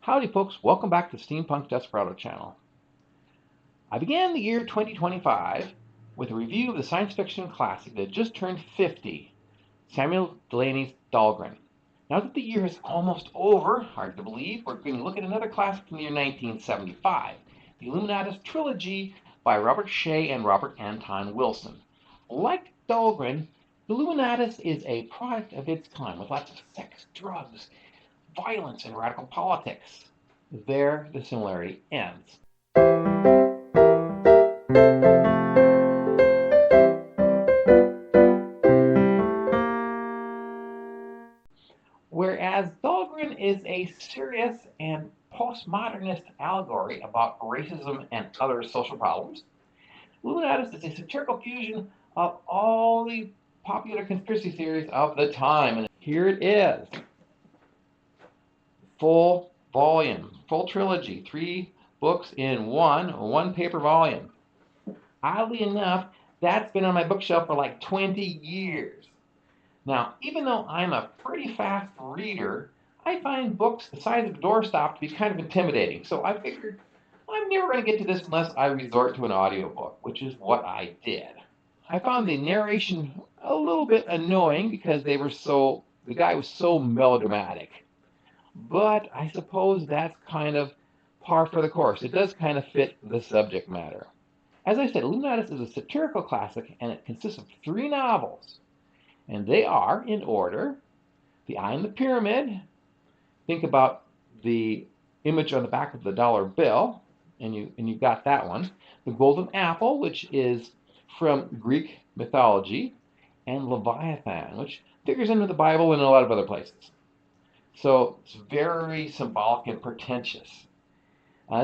Howdy folks, welcome back to the Steampunk Desperado channel. I began the year 2025 with a review of the science fiction classic that just turned 50, Samuel Delany's Dahlgren. Now that the year is almost over, hard to believe, we're going to look at another classic from the year 1975, the Illuminatus Trilogy by Robert Shea and Robert Anton Wilson. Like Dahlgren, Illuminatus is a product of its time with lots of sex, drugs, violence, and radical politics. There, the similarity ends. Whereas Dahlgren is a serious and postmodernist allegory about racism and other social problems, Illuminatus is a satirical fusion of all the popular conspiracy theories of the time. And here it is. Full volume, full trilogy, 3 books in one paper volume. Oddly enough, that's been on my bookshelf for like 20 years. Now, even though I'm a pretty fast reader, I find books the size of a doorstop to be kind of intimidating. So I figured I'm never going to get to this unless I resort to an audiobook, which is what I did. I found the narration a little bit annoying because the guy was so melodramatic. But I suppose that's kind of par for the course. It does kind of fit the subject matter. As I said, Illuminatus is a satirical classic, and it consists of 3 novels. And they are, in order, The Eye in the Pyramid. Think about the image on the back of the dollar bill, and you've got that one. The Golden Apple, which is from Greek mythology, and Leviathan, which figures into the Bible and a lot of other places. So it's very symbolic and pretentious.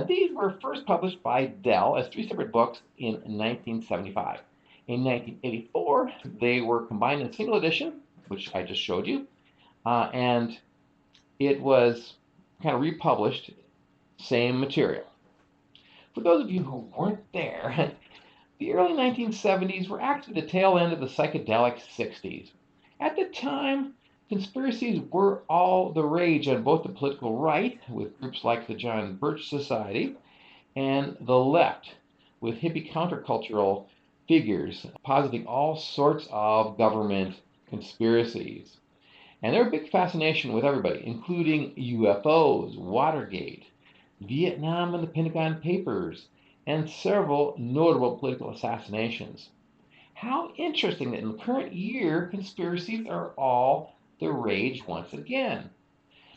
These were first published by Dell as 3 separate books in 1975. In 1984, they were combined in a single edition, which I just showed you, and it was kind of republished, same material. For those of you who weren't there, the early 1970s were actually the tail end of the psychedelic 60s. At the time, conspiracies were all the rage on both the political right, with groups like the John Birch Society, and the left, with hippie countercultural figures positing all sorts of government conspiracies. And their big fascination with everybody, including UFOs, Watergate, Vietnam and the Pentagon Papers, and several notable political assassinations. How interesting that in the current year, conspiracies are all the rage once again.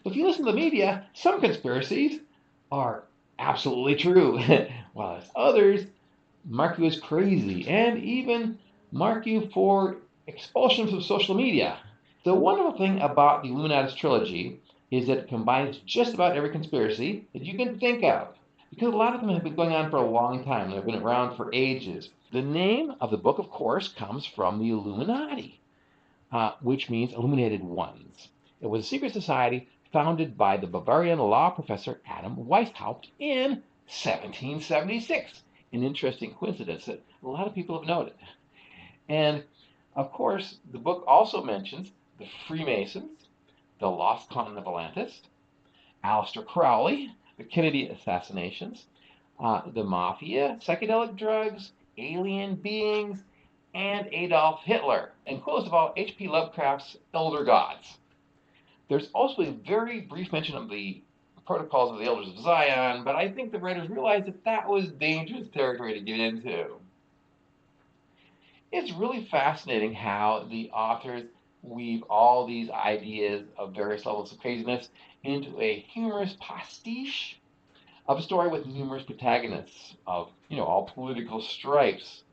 If you listen to the media, some conspiracies are absolutely true, while others mark you as crazy and even mark you for expulsion from social media. The wonderful thing about the Illuminatus Trilogy is that it combines just about every conspiracy that you can think of, because a lot of them have been going on for a long time. They've been around for ages. The name of the book, of course, comes from the Illuminati, which means illuminated ones. It was a secret society founded by the Bavarian law professor Adam Weishaupt in 1776. An interesting coincidence that a lot of people have noted. And, of course, the book also mentions the Freemasons, the Lost Continent of Atlantis, Aleister Crowley, the Kennedy assassinations, the Mafia, psychedelic drugs, alien beings, and Adolf Hitler, and close of all, H.P. Lovecraft's Elder Gods. There's also a very brief mention of the Protocols of the Elders of Zion, but I think the writers realized that that was dangerous territory to get into. It's really fascinating how the authors weave all these ideas of various levels of craziness into a humorous pastiche of a story with numerous protagonists of, all political stripes.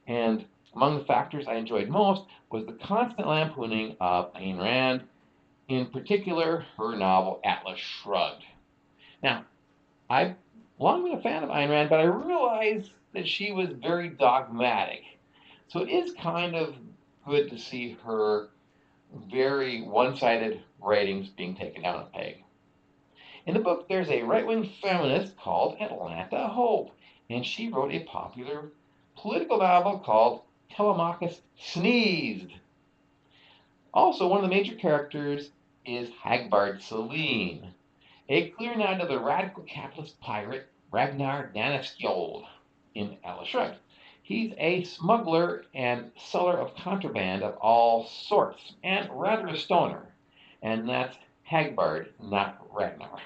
And among the factors I enjoyed most was the constant lampooning of Ayn Rand, in particular her novel Atlas Shrugged. Now, I've long been a fan of Ayn Rand, but I realized that she was very dogmatic. So it is kind of good to see her very one-sided writings being taken down a peg. In the book, there's a right-wing feminist called Atlanta Hope, and she wrote a popular political novel called Telemachus Sneezed. Also, one of the major characters is Hagbard Celine, a clear nod to the radical capitalist pirate Ragnar Danaskjold in Atlas Shrugged. He's a smuggler and seller of contraband of all sorts, and rather a stoner. And that's Hagbard, not Ragnar.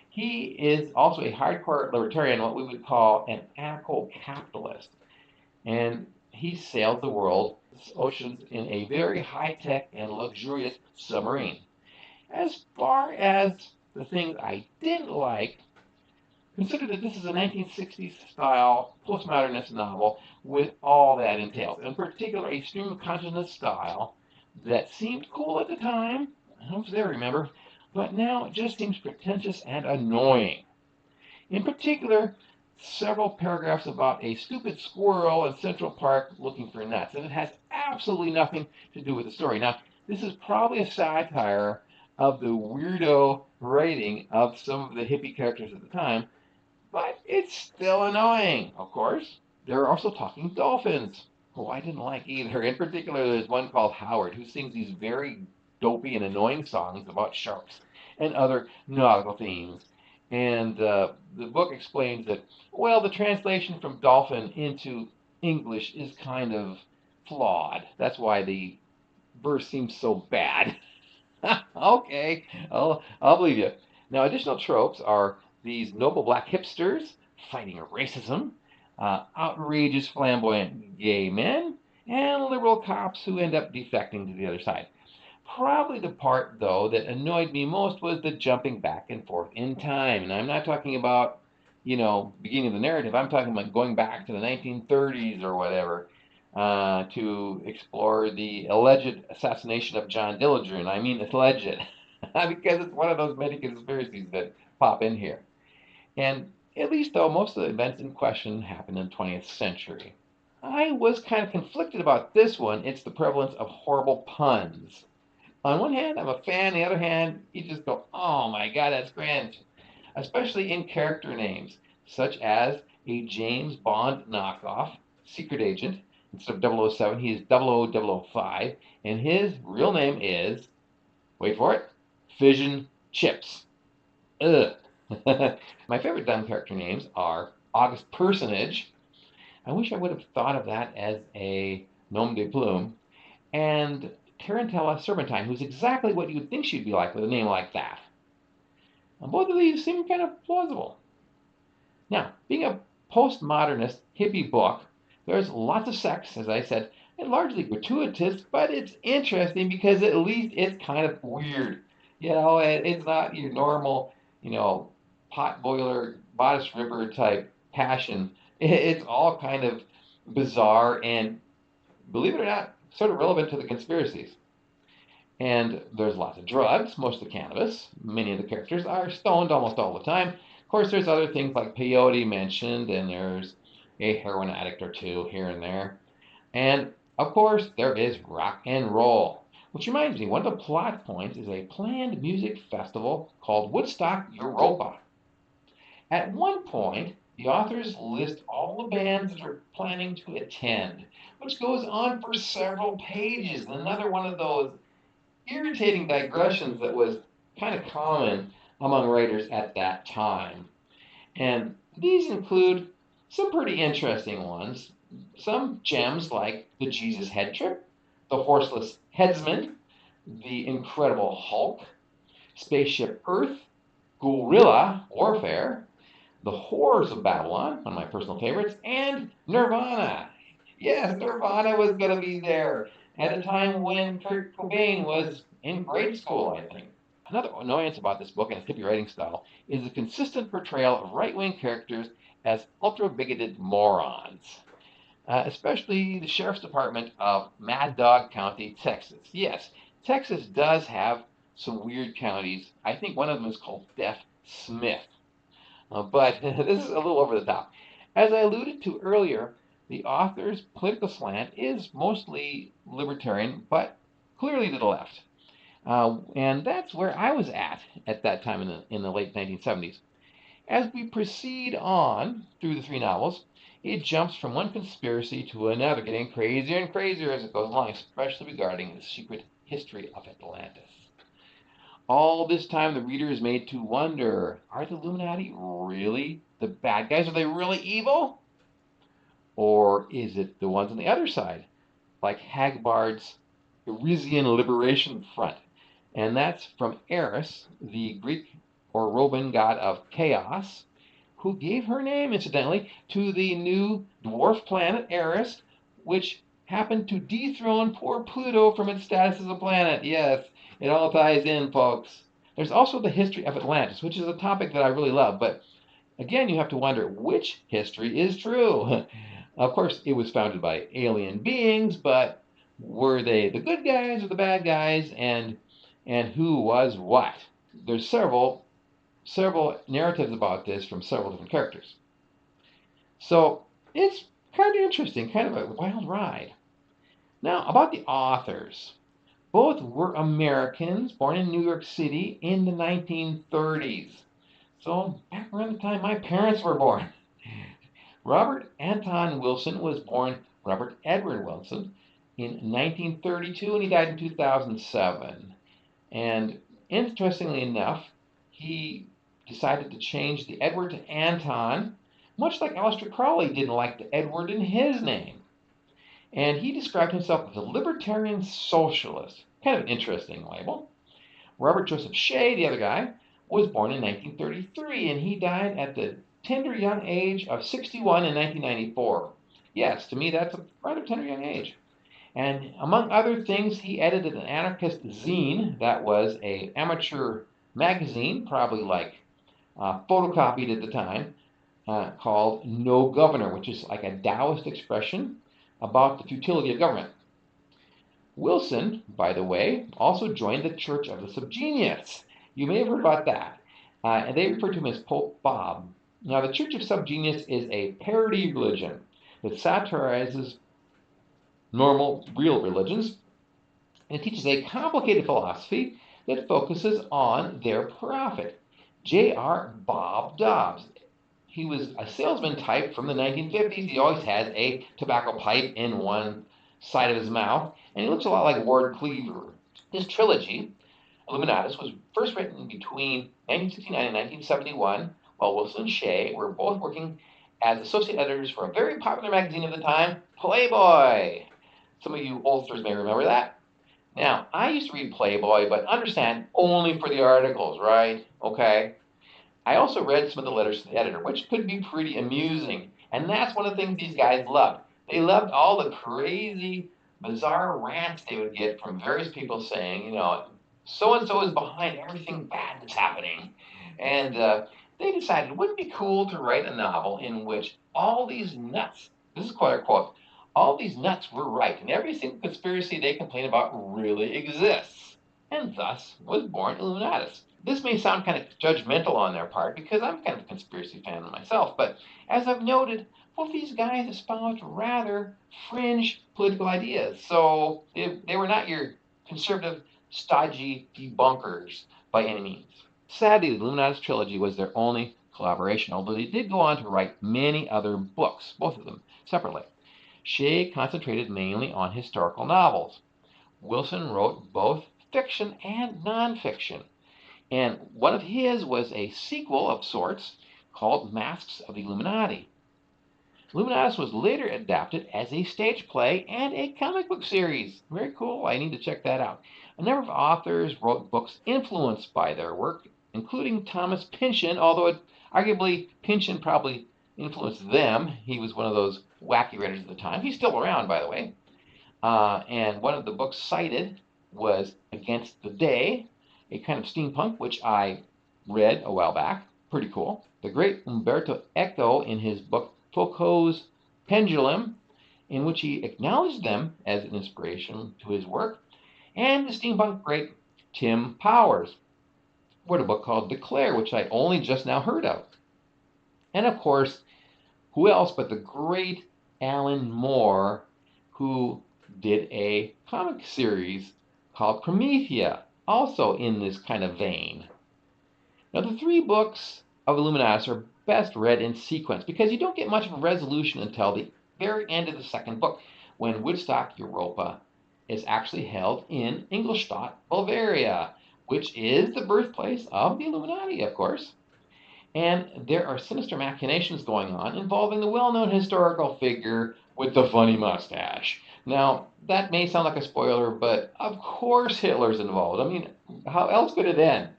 He is also a hardcore libertarian, what we would call an anarcho-capitalist. And he sailed the world's oceans in a very high-tech and luxurious submarine. As far as the things I didn't like, consider that this is a 1960s style postmodernist novel with all that entails. In particular, a stream of consciousness style that seemed cool at the time. I don't know if they remember, but now it just seems pretentious and annoying. In particular, several paragraphs about a stupid squirrel in Central Park looking for nuts, and it has absolutely nothing to do with the story. Now, this is probably a satire of the weirdo writing of some of the hippie characters at the time, but it's still annoying. Of course, there are also talking dolphins, who I didn't like either. In particular, there's one called Howard, who sings these very dopey and annoying songs about sharks and other nautical themes. And the book explains that, well, the translation from dolphin into English is kind of flawed. That's why the verse seems so bad. Okay, I'll believe you. Now, additional tropes are these noble black hipsters fighting racism, outrageous flamboyant gay men, and liberal cops who end up defecting to the other side. Probably the part, though, that annoyed me most was the jumping back and forth in time. And I'm not talking about, beginning of the narrative. I'm talking about going back to the 1930s or whatever to explore the alleged assassination of John Dillinger. And I mean it's alleged because it's one of those many conspiracies that pop in here. And at least, though, most of the events in question happened in the 20th century. I was kind of conflicted about this one. It's the prevalence of horrible puns. On one hand, I'm a fan. On the other hand, you just go, oh my God, that's cringe. Especially in character names, such as a James Bond knockoff, secret agent. Instead of 007, he is 00005, and his real name is, wait for it, Fission Chips. Ugh. My favorite dumb character names are August Personage. I wish I would have thought of that as a nom de plume. And Tarantella Serpentine, who's exactly what you would think she'd be like with a name like that. And both of these seem kind of plausible. Now, being a postmodernist hippie book, there's lots of sex, as I said, and largely gratuitous, but it's interesting because at least it's kind of weird. It's not your normal, pot boiler, bodice ripper type passion. It's all kind of bizarre and, believe it or not, sort of relevant to the conspiracies. And there's lots of drugs, most of the cannabis. Many of the characters are stoned almost all the time. Of course, there's other things like peyote mentioned, and there's a heroin addict or two here and there. And of course, there is rock and roll. Which reminds me, one of the plot points is a planned music festival called Woodstock Europa. At one point, the authors list all the bands that are planning to attend, which goes on for several pages. Another one of those irritating digressions that was kind of common among writers at that time. And these include some pretty interesting ones. Some gems like the Jesus Head Trip, the Horseless Headsman, the Incredible Hulk, Spaceship Earth, Guerrilla Warfare, the Horrors of Babylon, one of my personal favorites, and Nirvana. Yes, Nirvana was going to be there at a time when Kurt Cobain was in grade school, I think. Another annoyance about this book and its hippie writing style is the consistent portrayal of right-wing characters as ultra-bigoted morons. Especially the Sheriff's Department of Mad Dog County, Texas. Yes, Texas does have some weird counties. I think one of them is called Deaf Smith. But this is a little over the top. As I alluded to earlier, the author's political slant is mostly libertarian, but clearly to the left. And that's where I was at that time in the late 1970s. As we proceed on through the three novels, it jumps from one conspiracy to another, getting crazier and crazier as it goes along, especially regarding the secret history of Atlantis. All this time, the reader is made to wonder, are the Illuminati really the bad guys? Are they really evil? Or is it the ones on the other side, like Hagbard's Elysian Liberation Front? And that's from Eris, the Greek or Roman god of chaos, who gave her name, incidentally, to the new dwarf planet Eris, which happened to dethrone poor Pluto from its status as a planet. Yes, it all ties in, folks. There's also the history of Atlantis, which is a topic that I really love, but again, you have to wonder which history is true. Of course, it was founded by alien beings, but were they the good guys or the bad guys, and who was what? There's several narratives about this from several different characters. So it's kind of interesting, kind of a wild ride. Now, about the authors. Both were Americans born in New York City in the 1930s. So back around the time my parents were born. Robert Anton Wilson was born Robert Edward Wilson in 1932 and he died in 2007. And interestingly enough, he decided to change the Edward to Anton, much like Aleister Crowley didn't like the Edward in his name. And he described himself as a libertarian socialist. Kind of an interesting label. Robert Joseph Shea, the other guy, was born in 1933 and he died at the tender young age of 61 in 1994. Yes, to me that's a rather tender young age. And among other things, he edited an anarchist zine that was an amateur magazine, probably like photocopied at the time, called No Governor, which is like a Taoist expression about the futility of government. Wilson, by the way, also joined the Church of the Subgenius. You may have heard about that. And they refer to him as Pope Bob. Now, the Church of Subgenius is a parody religion that satirizes normal, real religions, and it teaches a complicated philosophy that focuses on their profit. J.R. Bob Dobbs. He was a salesman type from the 1950s. He always had a tobacco pipe in one side of his mouth, and he looks a lot like Ward Cleaver. His trilogy, Illuminatus, was first written between 1969 and 1971, while Wilson and Shea were both working as associate editors for a very popular magazine of the time, Playboy. Some of you oldsters may remember that. Now, I used to read Playboy, but understand, only for the articles, right? Okay. I also read some of the letters to the editor, which could be pretty amusing. And that's one of the things these guys loved. They loved all the crazy, bizarre rants they would get from various people saying, so-and-so is behind everything bad that's happening. And they decided, wouldn't it be cool to write a novel in which all these nuts, this is quite a quote, all these nuts were right, and every single conspiracy they complain about really exists. And thus was born Illuminatus. This may sound kind of judgmental on their part because I'm kind of a conspiracy fan myself, but as I've noted, both these guys espoused rather fringe political ideas. So they were not your conservative, stodgy debunkers by any means. Sadly, the Illuminatus Trilogy was their only collaboration, although they did go on to write many other books, both of them separately. Shea concentrated mainly on historical novels. Wilson wrote both fiction and nonfiction. And one of his was a sequel of sorts called Masks of the Illuminati. Illuminatus was later adapted as a stage play and a comic book series. Very cool. I need to check that out. A number of authors wrote books influenced by their work, including Thomas Pynchon, although arguably Pynchon probably influenced them. He was one of those wacky writers at the time. He's still around, by the way. And one of the books cited was Against the Day, a kind of steampunk, which I read a while back. Pretty cool. The great Umberto Eco, in his book Foucault's Pendulum, in which he acknowledged them as an inspiration to his work, and the steampunk great Tim Powers wrote a book called Declare, which I only just now heard of. And of course, who else but the great Alan Moore, who did a comic series called Promethea, also in this kind of vein. Now, the three books of Illuminatus are best read in sequence because you don't get much of a resolution until the very end of the second book, when Woodstock Europa is actually held in Ingolstadt, Bavaria, which is the birthplace of the Illuminati, of course. And there are sinister machinations going on involving the well-known historical figure with the funny mustache. Now, that may sound like a spoiler, but of course Hitler's involved. I mean, how else could it end?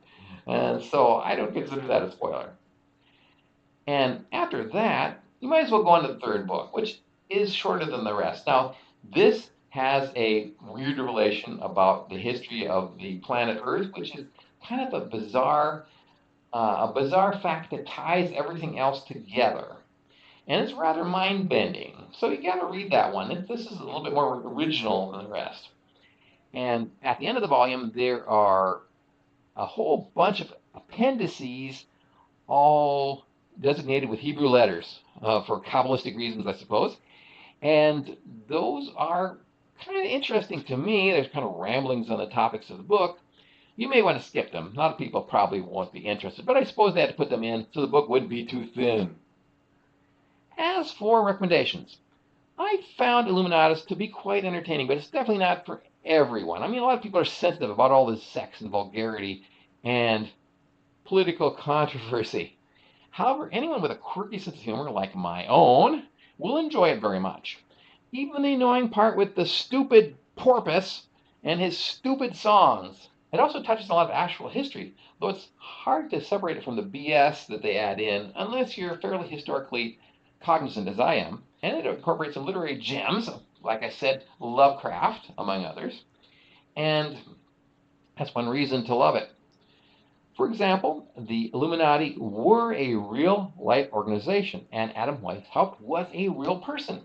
And so I don't consider that a spoiler. And after that, you might as well go on to the third book, which is shorter than the rest. Now, this has a weird revelation about the history of the planet Earth, which is kind of a bizarre fact that ties everything else together. And it's rather mind-bending. So you got to read that one. This is a little bit more original than the rest. And at the end of the volume, there are a whole bunch of appendices, all designated with Hebrew letters for Kabbalistic reasons, I suppose. And those are kind of interesting to me. There's kind of ramblings on the topics of the book. You may want to skip them. A lot of people probably won't be interested, but I suppose they had to put them in so the book wouldn't be too thin. As for recommendations, I found Illuminatus to be quite entertaining, but it's definitely not for everyone. I mean, a lot of people are sensitive about all this sex and vulgarity and political controversy. However, anyone with a quirky sense of humor like my own will enjoy it very much. Even the annoying part with the stupid porpoise and his stupid songs. It also touches on a lot of actual history, though it's hard to separate it from the BS that they add in unless you're fairly historically cognizant as I am. And it incorporates some literary gems, like I said, Lovecraft, among others. And that's one reason to love it. For example, the Illuminati were a real-life organization, and Adam Weishaupt was a real person.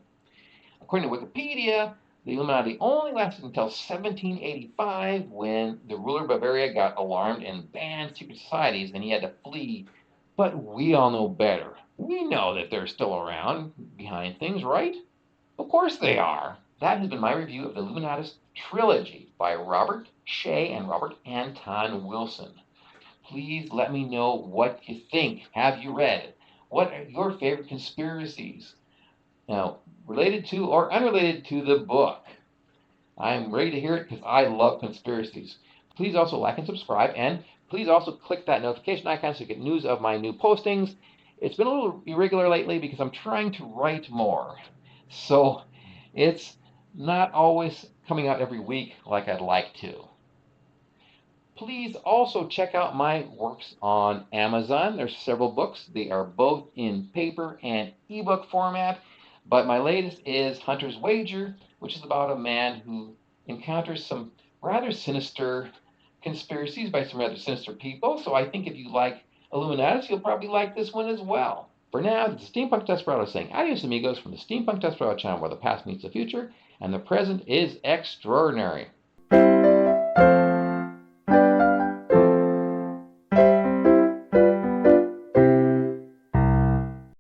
According to Wikipedia, the Illuminati only lasted until 1785 when the ruler of Bavaria got alarmed and banned secret societies and he had to flee. But we all know better. We know that they're still around behind things, right? Of course they are. That has been my review of the Illuminatus Trilogy by Robert Shea and Robert Anton Wilson. Please let me know what you think. Have you read it? What are your favorite conspiracies? Now, related to or unrelated to the book. I'm ready to hear it because I love conspiracies. Please also like and subscribe, and please also click that notification icon so you get news of my new postings. It's been a little irregular lately because I'm trying to write more. So it's not always coming out every week like I'd like to. Please also check out my works on Amazon. There's several books. They are both in paper and ebook format. But my latest is Hunter's Wager, which is about a man who encounters some rather sinister conspiracies by some rather sinister people. So I think if you like Illuminatus, you'll probably like this one as well. For now, this is Steampunk Desperado saying adios amigos from the Steampunk Desperado channel where the past meets the future and the present is extraordinary.